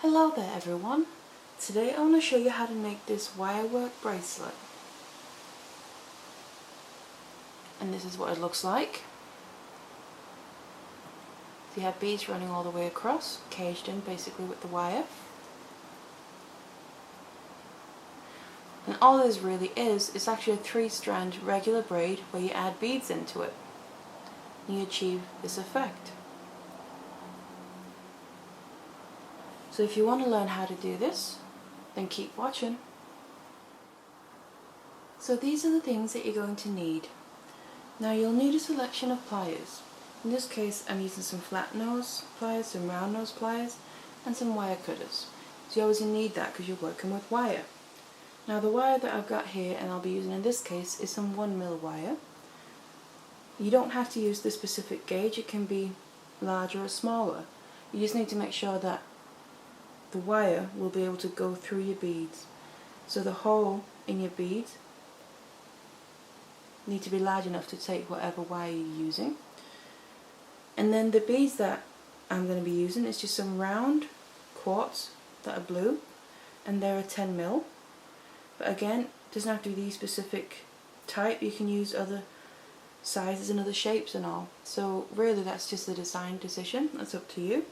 Hello there everyone. Today I want to show you how to make this wirework bracelet. And this is what it looks like. So you have beads running all the way across, caged in basically with the wire. And all this really is actually a 3-strand regular braid where you add beads into it. And you achieve this effect. So if you want to learn how to do this, then keep watching. So these are the things that you're going to need. Now you'll need a selection of pliers. In this case I'm using some flat nose pliers, some round nose pliers, and some wire cutters. So you always need that because you're working with wire. Now the wire that I've got here and I'll be using in this case is some 1mm wire. You don't have to use the specific gauge, it can be larger or smaller. You just need to make sure that the wire will be able to go through your beads. So the hole in your beads need to be large enough to take whatever wire you're using. And then the beads that I'm going to be using is just some round quartz that are blue, and they're a 10mm. But again, it doesn't have to be the specific type, you can use other sizes and other shapes and all. So really that's just a design decision, that's up to you.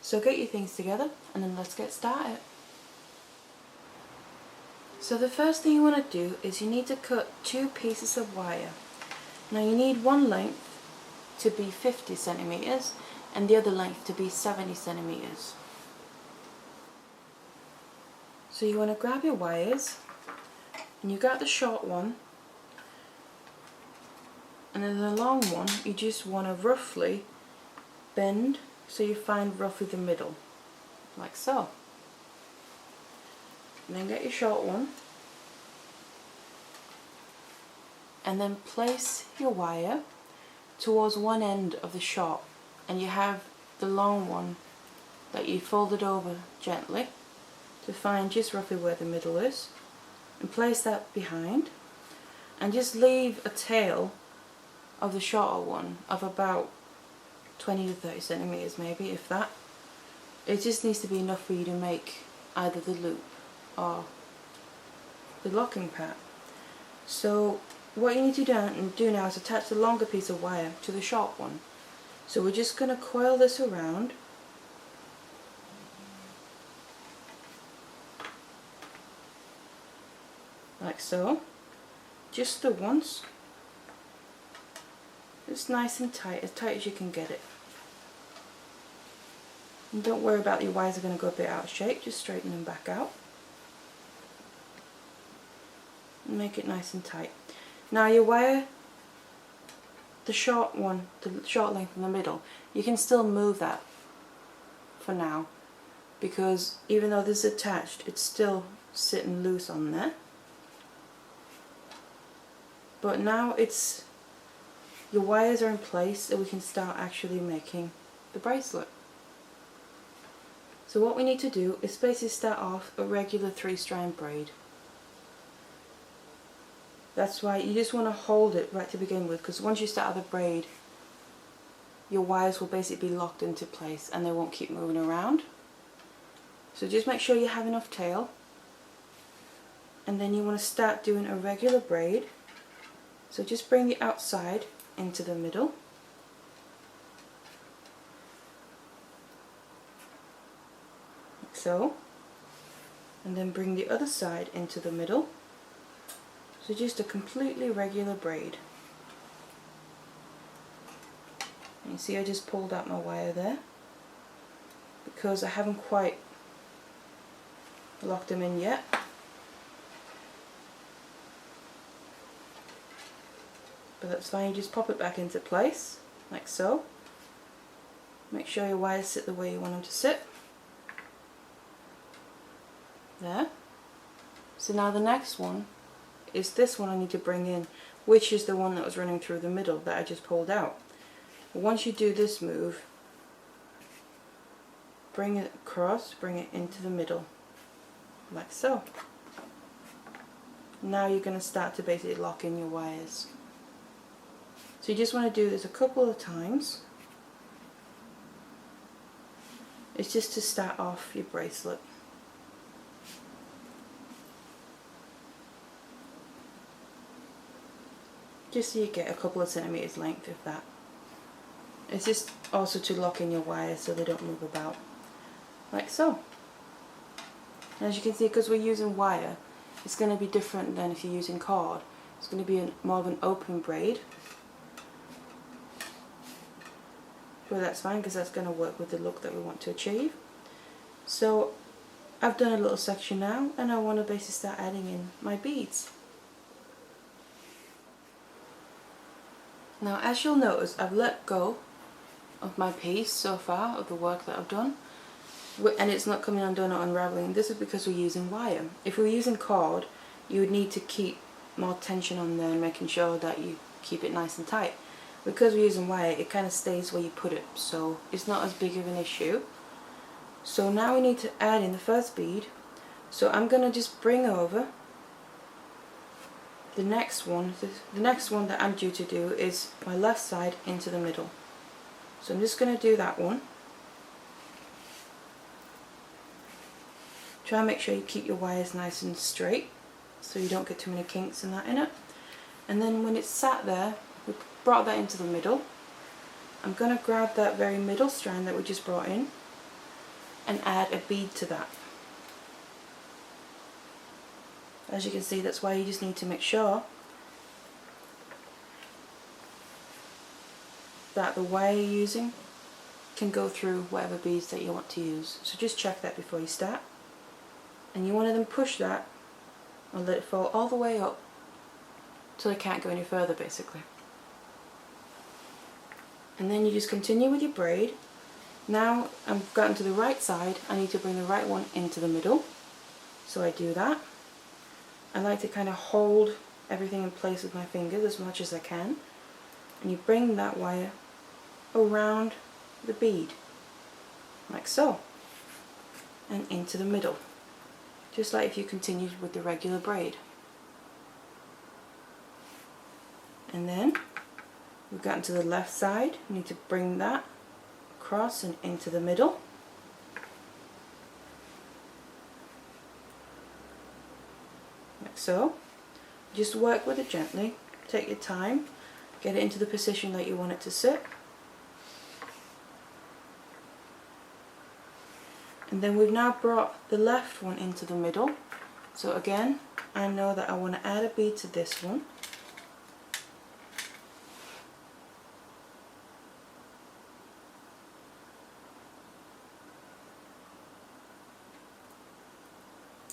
So get your things together and then let's get started. So the first thing you want to do is you need to cut 2 pieces of wire. Now you need one length to be 50 centimeters and the other length to be 70 centimeters. So you want to grab your wires and you got the short one, and then the long one you just want to roughly bend so you find roughly the middle, like so. And then get your short one and then place your wire towards one end of the short, and you have the long one that you folded over gently to find just roughly where the middle is, and place that behind, and just leave a tail of the shorter one of about 20 to 30 centimeters maybe, if that. It just needs to be enough for you to make either the loop or the locking part. So what you need to do now is attach the longer piece of wire to the short one. So we're just going to coil this around like so, just the once. It's nice and tight as you can get it. And don't worry about your wires are going to go a bit out of shape, just straighten them back out. And make it nice and tight. Now your wire, the short one, the short length in the middle, you can still move that for now, because even though this is attached, it's still sitting loose on there. But now your wires are in place, so we can start actually making the bracelet. So what we need to do is basically start off a regular 3-strand braid. That's why you just want to hold it right to begin with, because once you start the braid, your wires will basically be locked into place and they won't keep moving around. So just make sure you have enough tail, and then you want to start doing a regular braid. So just bring the outside into the middle, like so, and then bring the other side into the middle. So just a completely regular braid. And you see I just pulled out my wire there because I haven't quite locked them in yet. But that's fine, you just pop it back into place, like so. Make sure your wires sit the way you want them to sit. There. So now the next one is this one I need to bring in, which is the one that was running through the middle that I just pulled out. Once you do this move, bring it across, bring it into the middle, like so. Now you're going to start to basically lock in your wires. So you just want to do this a couple of times. It's just to start off your bracelet. Just so you get a couple of centimeters length of that. It's just also to lock in your wires so they don't move about, like so. And as you can see, because we're using wire, it's going to be different than if you're using cord. It's going to be more of an open braid. But that's fine because that's going to work with the look that we want to achieve. So I've done a little section now, and I want to basically start adding in my beads. Now, as you'll notice, I've let go of my piece so far, of the work that I've done, and it's not coming undone or unraveling. This is because we're using wire. If we were using cord, you would need to keep more tension on there and making sure that you keep it nice and tight. Because we're using wire, it kind of stays where you put it, so it's not as big of an issue. So now we need to add in the first bead. So I'm going to just bring over the next one. The next one that I'm due to do is my left side into the middle. So I'm just going to do that one. Try and make sure you keep your wires nice and straight so you don't get too many kinks and that in it. And then when it's sat there, we brought that into the middle. I'm going to grab that very middle strand that we just brought in and add a bead to that. As you can see, that's why you just need to make sure that the wire you're using can go through whatever beads that you want to use. So just check that before you start. And you want to then push that and let it fall all the way up till it can't go any further, basically. And then you just continue with your braid. Now I've gotten to the right side, I need to bring the right one into the middle. So I do that. I like to kind of hold everything in place with my fingers as much as I can. And you bring that wire around the bead, like so, and into the middle. Just like if you continued with the regular braid. And then we've gotten to the left side, you need to bring that across and into the middle. Like so. Just work with it gently, take your time, get it into the position that you want it to sit. And then we've now brought the left one into the middle. So again, I know that I want to add a bead to this one.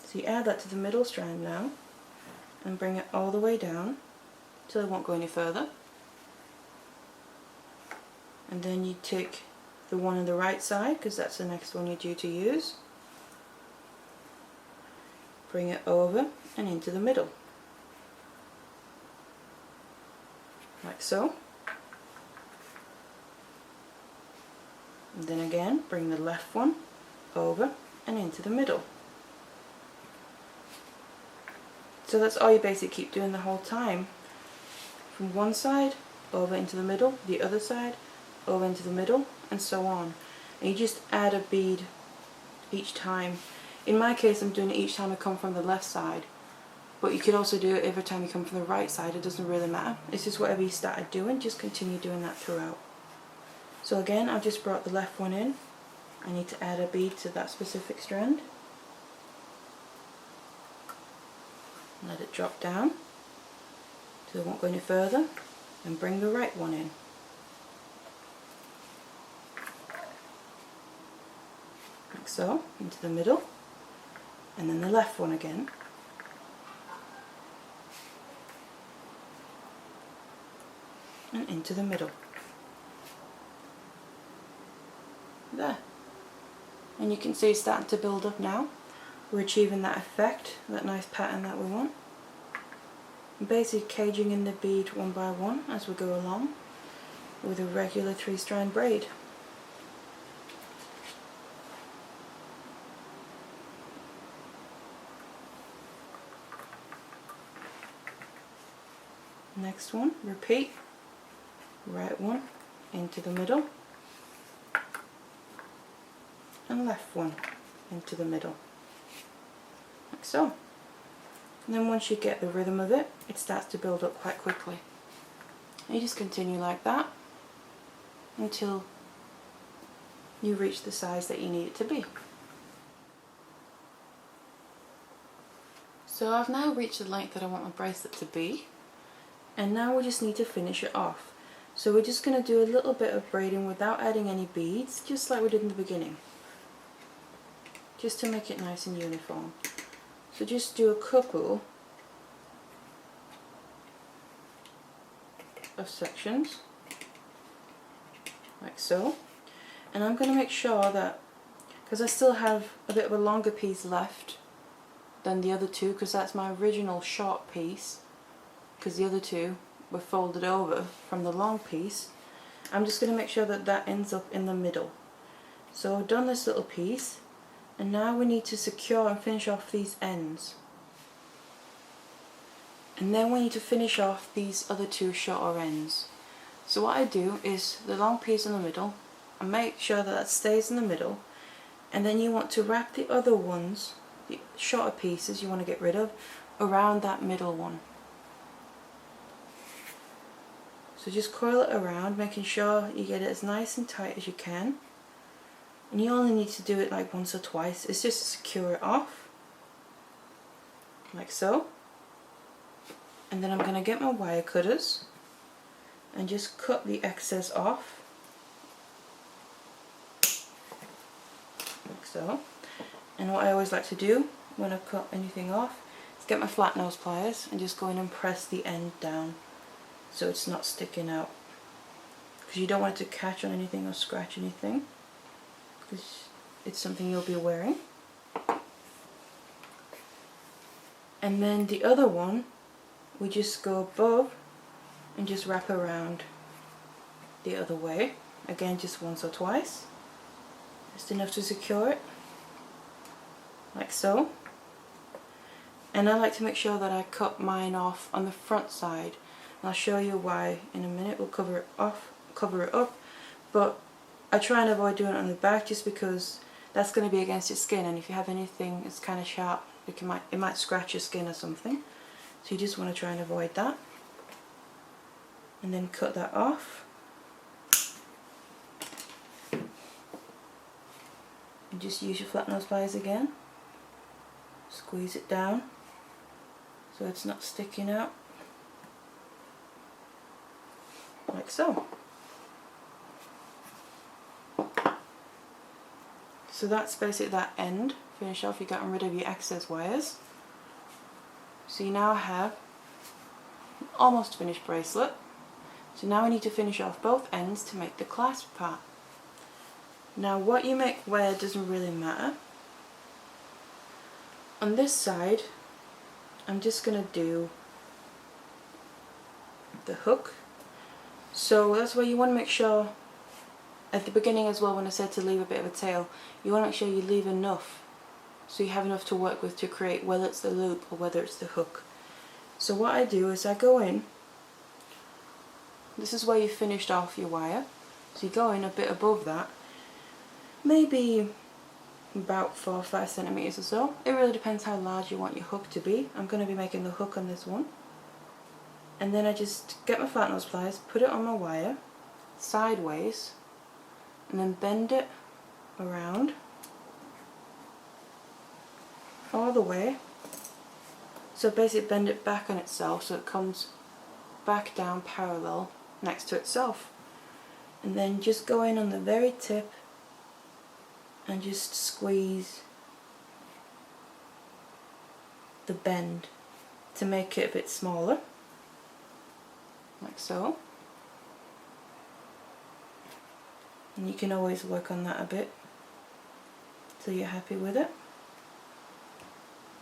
So you add that to the middle strand now and bring it all the way down till it won't go any further. And then you take the one on the right side, because that's the next one you're due to use. Bring it over and into the middle. Like so. And then again, bring the left one over and into the middle. So that's all you basically keep doing the whole time. From one side, over into the middle, the other side, over into the middle, and so on. And you just add a bead each time. In my case, I'm doing it each time I come from the left side, but you could also do it every time you come from the right side. It doesn't really matter. It's just whatever you started doing, just continue doing that throughout. So again, I've just brought the left one in. I need to add a bead to that specific strand. Let it drop down so it won't go any further, and bring the right one in. Like so, into the middle, and then the left one again. And into the middle. There. And you can see it's starting to build up now. We're achieving that effect, that nice pattern that we want. I'm basically caging in the bead one by one as we go along with a regular 3-strand braid. Next one, repeat. Right one into the middle and left one into the middle, like so. And then once you get the rhythm of it, it starts to build up quite quickly. And you just continue like that until you reach the size that you need it to be. So I've now reached the length that I want my bracelet to be, and now we just need to finish it off. So we're just going to do a little bit of braiding without adding any beads, just like we did in the beginning, just to make it nice and uniform. So just do a couple of sections, like so. And I'm going to make sure that, because I still have a bit of a longer piece left than the other two, because that's my original short piece, because the other two were folded over from the long piece. I'm just going to make sure that that ends up in the middle. So I've done this little piece, and now we need to secure and finish off these ends. And then we need to finish off these other two shorter ends. So what I do is the long piece in the middle, and make sure that that stays in the middle, and then you want to wrap the other ones, the shorter pieces you want to get rid of, around that middle one. So just coil it around, making sure you get it as nice and tight as you can. And you only need to do it like once or twice. It's just to secure it off, like so. And then I'm going to get my wire cutters and just cut the excess off, like so. And what I always like to do when I cut anything off is get my flat nose pliers and just go in and press the end down so it's not sticking out, because you don't want it to catch on anything or scratch anything, because it's something you'll be wearing. And then the other one, we just go above and just wrap around the other way, again just once or twice, just enough to secure it, like so. And I like to make sure that I cut mine off on the front side, and I'll show you why in a minute. We'll cover it up, but I try and avoid doing it on the back, just because that's going to be against your skin, and if you have anything that's kind of sharp, it might scratch your skin or something. So you just want to try and avoid that. And then cut that off. And just use your flat nose pliers again. Squeeze it down so it's not sticking out, like so. So that's basically that end. Finish off, you've gotten rid of your excess wires. So you now have an almost finished bracelet. So now we need to finish off both ends to make the clasp part. Now what you make where doesn't really matter. On this side, I'm just going to do the hook. So that's where you want to make sure, at the beginning as well when I said to leave a bit of a tail, you want to make sure you leave enough, so you have enough to work with to create, whether it's the loop or whether it's the hook. So what I do is I go in, this is where you finished off your wire, so you go in a bit above that, maybe about 4 or 5 centimeters or so. It really depends how large you want your hook to be. I'm going to be making the hook on this one. And then I just get my flat nose pliers, put it on my wire sideways, and then bend it around all the way. So basically bend it back on itself so it comes back down parallel next to itself. And then just go in on the very tip and just squeeze the bend to make it a bit smaller, like so. And you can always work on that a bit till you're happy with it.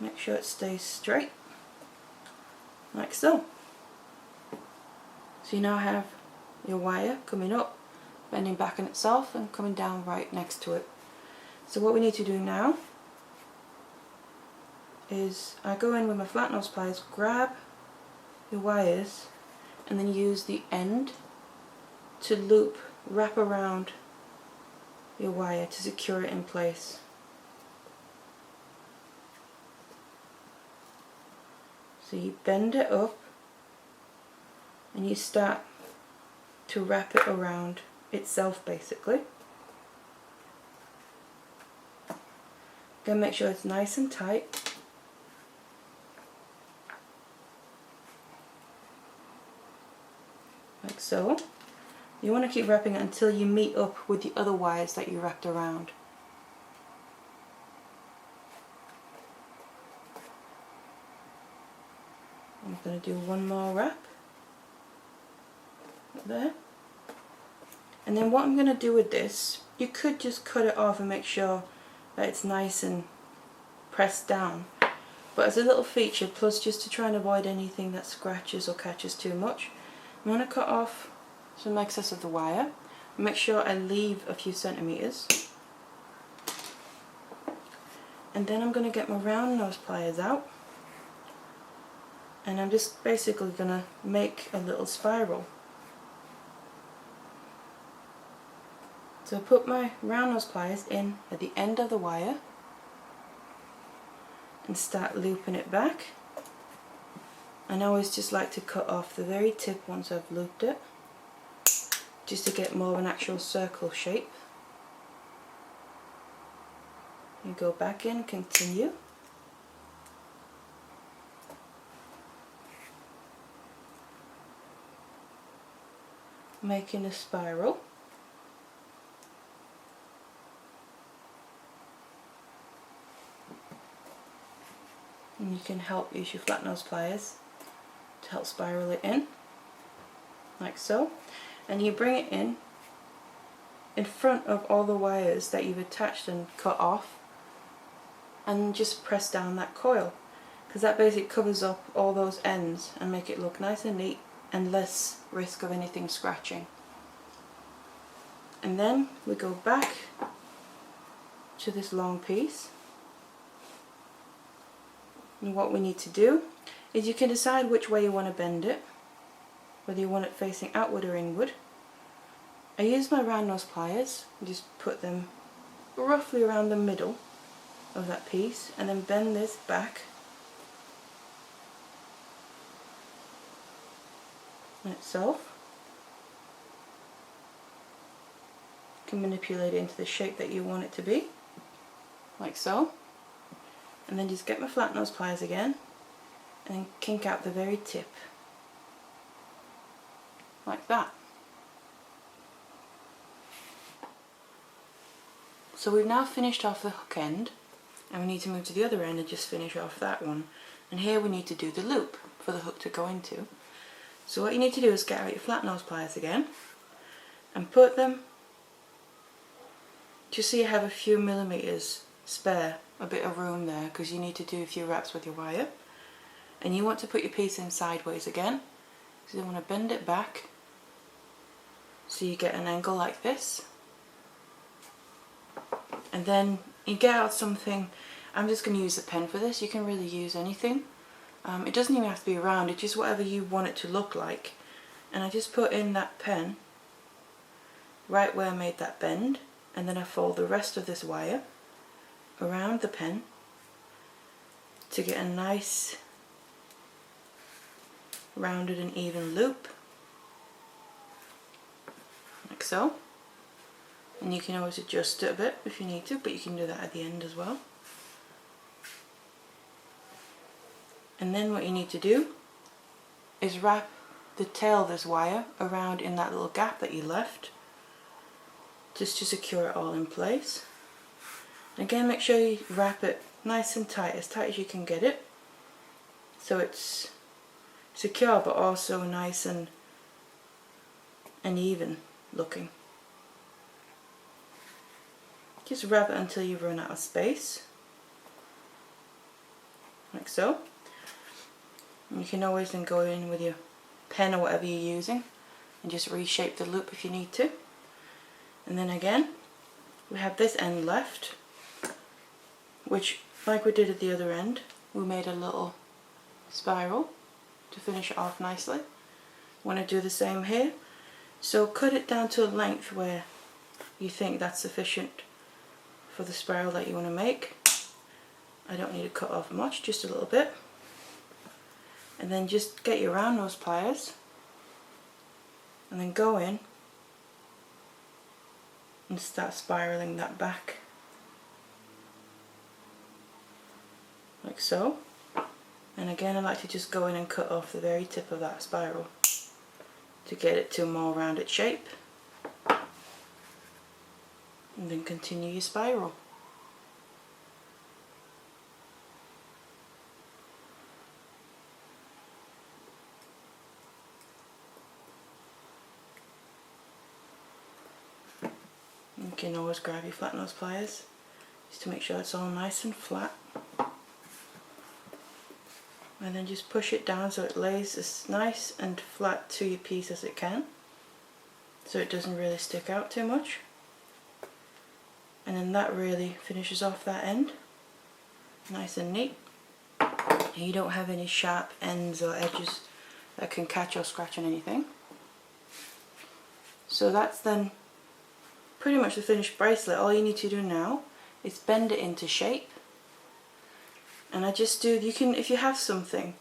Make sure it stays straight, like so. So you now have your wire coming up, bending back on itself and coming down right next to it. So what we need to do now is I go in with my flat nose pliers, grab your wires, and then use the end to loop, wrap around your wire to secure it in place. So you bend it up and you start to wrap it around itself basically. Again, make sure it's nice and tight. Like so. You want to keep wrapping it until you meet up with the other wires that you wrapped around. I'm going to do one more wrap there. And then what I'm going to do with this, you could just cut it off and make sure that it's nice and pressed down. But as a little feature, plus just to try and avoid anything that scratches or catches too much, I'm going to cut off some excess of the wire. Make sure I leave a few centimeters. And then I'm going to get my round nose pliers out. And I'm just basically going to make a little spiral. So I put my round nose pliers in at the end of the wire and start looping it back. And I always just like to cut off the very tip once I've looped it, just to get more of an actual circle shape. You go back in, continue. Making a spiral. And you can use your flat nose pliers to help spiral it in, like so. And you bring it in front of all the wires that you've attached and cut off, and just press down that coil, because that basically covers up all those ends and make it look nice and neat and less risk of anything scratching. And then we go back to this long piece. And what we need to do is you can decide which way you want to bend it, whether you want it facing outward or inward. I use my round nose pliers and just put them roughly around the middle of that piece, and then bend this back in itself. You can manipulate it into the shape that you want it to be, like so. And then just get my flat nose pliers again and kink out the very tip, like that. So we've now finished off the hook end, and we need to move to the other end and just finish off that one. And here we need to do the loop for the hook to go into. So what you need to do is get out your flat nose pliers again and put them just so you have a few millimeters spare, a bit of room there, because you need to do a few wraps with your wire. And you want to put your piece in sideways again, so you want to bend it back so you get an angle like this. And then you get out something. I'm just going to use a pen for this. You can really use anything. It doesn't even have to be round, it's just whatever you want it to look like. And I just put in that pen right where I made that bend, and then I fold the rest of this wire around the pen to get a nice rounded and even loop, like so. And you can always adjust it a bit if you need to, but you can do that at the end as well. And then what you need to do is wrap the tail of this wire around in that little gap that you left, just to secure it all in place. Again, make sure you wrap it nice and tight as you can get it, so it's secure but also nice and even looking. Just wrap it until you run out of space, like so. And you can always then go in with your pen or whatever you're using and just reshape the loop if you need to. And then again, we have this end left, which, like we did at the other end, we made a little spiral to finish it off nicely. Want to do the same here, so cut it down to a length where you think that's sufficient for the spiral that you want to make. I don't need to cut off much, just a little bit. And then just get your round nose pliers and then go in and start spiraling that back like so. And again, I like to just go in and cut off the very tip of that spiral to get it to a more rounded shape, and then continue your spiral. You can always grab your flat nose pliers just to make sure it's all nice and flat. And then just push it down so it lays as nice and flat to your piece as it can, so it doesn't really stick out too much. And then that really finishes off that end nice and neat, and you don't have any sharp ends or edges that can catch or scratch on anything. So that's then pretty much the finished bracelet. All you need to do now is bend it into shape. And I just do, you can, if you have something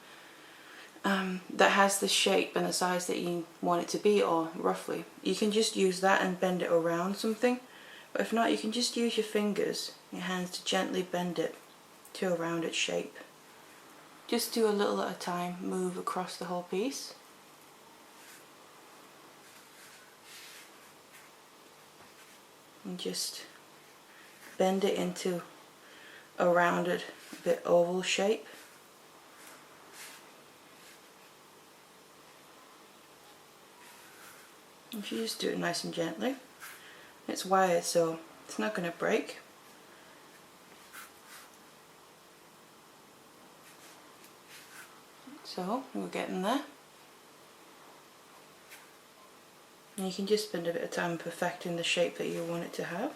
that has the shape and the size that you want it to be, or roughly, you can just use that and bend it around something. But if not, you can just use your fingers, your hands, to gently bend it to a rounded shape. Just do a little at a time, move across the whole piece. And just bend it into a rounded, a bit oval shape. If you just do it nice and gently, it's wired so it's not going to break. So we're getting there. And you can just spend a bit of time perfecting the shape that you want it to have.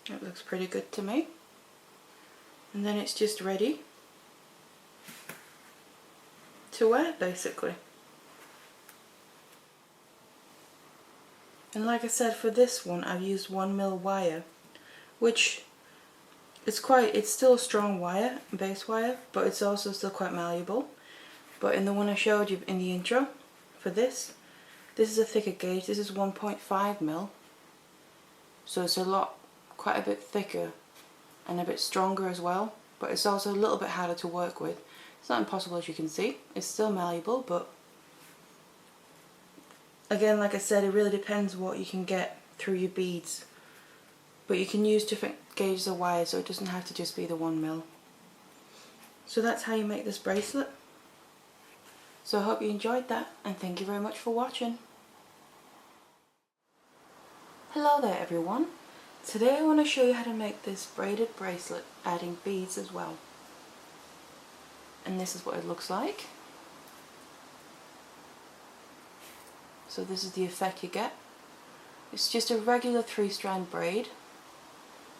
It looks pretty good to me. And then it's just ready to wear, basically. And like I said, for this one I've used 1mm wire, which it's still a strong wire, base wire, but it's also still quite malleable. But in the one I showed you in the intro, for this is a thicker gauge. This is 1.5mm, so it's quite a bit thicker and a bit stronger as well, but it's also a little bit harder to work with. It's not impossible, as you can see. It's still malleable, but again, like I said, it really depends what you can get through your beads. But you can use different gauges of wire, so it doesn't have to just be the 1mm. So that's how you make this bracelet. So I hope you enjoyed that, and thank you very much for watching. Hello there everyone. Today I want to show you how to make this braided bracelet, adding beads as well. And this is what it looks like. So this is the effect you get. It's just a regular 3-strand braid,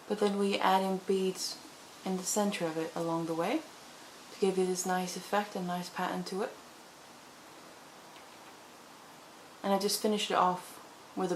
but then we add in beads in the center of it along the way to give you this nice effect and nice pattern to it. And I just finished it off